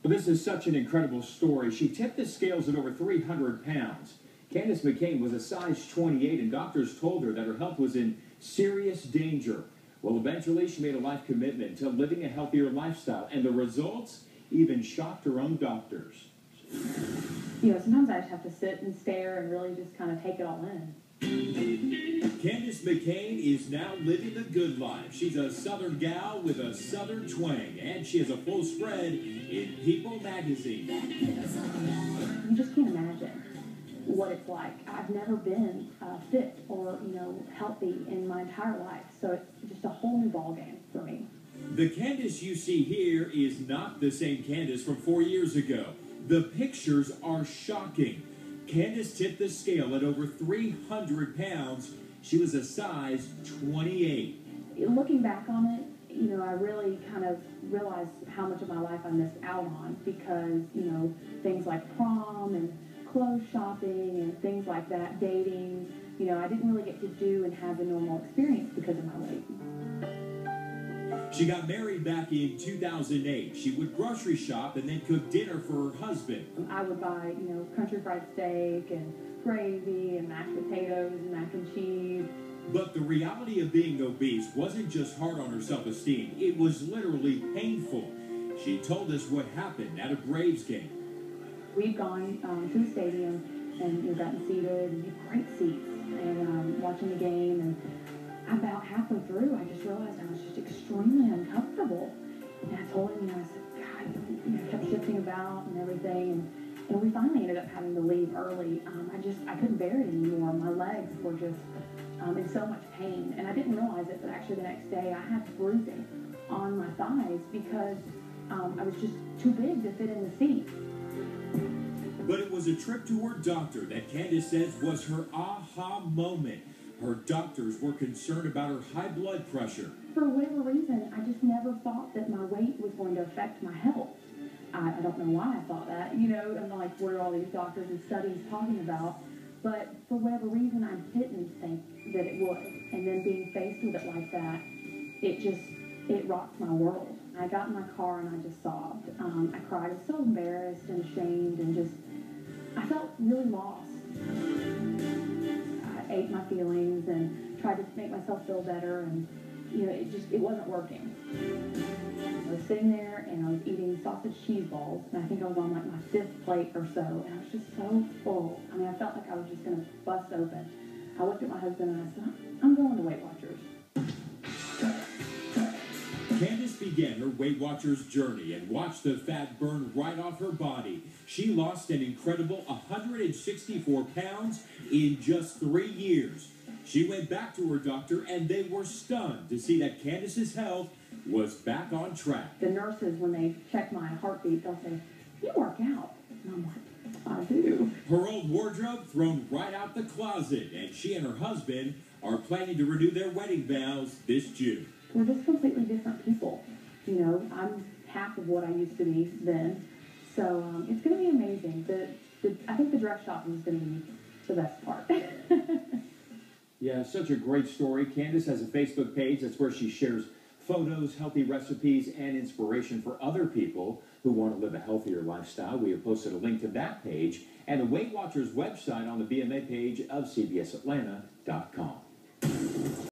Well, this is such an incredible story. She tipped the scales at over 300 pounds. Candace McCain was a size 28, and doctors told her that her health was in serious danger. Well, eventually, she made a life commitment to living a healthier lifestyle, and the results even shocked her own doctors. You know, sometimes I just have to sit and stare and really just kind of take it all in. Candace McCain is now living the good life. She's a Southern gal with a Southern twang, and she has a full spread in People magazine. You just can't imagine what it's like. I've never been fit or, healthy in my entire life, so it's just a whole new ballgame for me. The Candace you see here is not the same Candace from 4 years ago. The pictures are shocking. Candace tipped the scale at over 300 pounds. She was a size 28. Looking back on it, I really kind of realized how much of my life I missed out on because, things like prom and clothes shopping and things like that, dating, I didn't really get to do and have the normal experience because of my weight. She got married back in 2008. She would grocery shop and then cook dinner for her husband. I would buy, country fried steak and gravy and mashed potatoes and mac and cheese. But the reality of being obese wasn't just hard on her self-esteem. It was literally painful. She told us what happened at a Braves game. We'd gone to the stadium and gotten seated and great seats and watching the game, and about halfway through I just realized I was just extremely uncomfortable, and I told him, I said, God, I kept shifting about and everything, and we finally ended up having to leave early. I couldn't bear it anymore. My legs were just in so much pain, and I didn't realize it, but actually the next day I had bruising on my thighs because I was just too big to fit in the seat. But it was a trip to her doctor that Candace says was her aha moment. Her doctors were concerned about her high blood pressure. For whatever reason, I just never thought that my weight was going to affect my health. I don't know why I thought that, and like what are all these doctors and studies talking about. But for whatever reason, I didn't think that it would. And then being faced with it like that, it rocked my world. I got in my car and I just sobbed. I cried. I was so embarrassed and ashamed and I felt really lost. I ate my feelings and tried to make myself feel better, and it wasn't working. I was sitting there and I was eating sausage cheese balls, and I think I was on like my 5th plate or so, and I was just so full. I felt like I was just going to bust open. I looked at my husband and I said, I'm going to Weight Watchers. Candace began her Weight Watchers journey and watched the fat burn right off her body. She lost an incredible 164 pounds in just 3 years. She went back to her doctor and they were stunned to see that Candace's health was back on track. The nurses, when they check my heartbeat, they'll say, you work out. And I'm like, I do. Her old wardrobe thrown right out the closet, and she and her husband are planning to renew their wedding vows this June. We're just completely different people. I'm half of what I used to be then. So it's going to be amazing. I think the dress shopping is going to be the best part. Yeah, such a great story. Candace has a Facebook page. That's where she shares photos, healthy recipes, and inspiration for other people who want to live a healthier lifestyle. We have posted a link to that page and the Weight Watchers website on the BMA page of CBSAtlanta.com.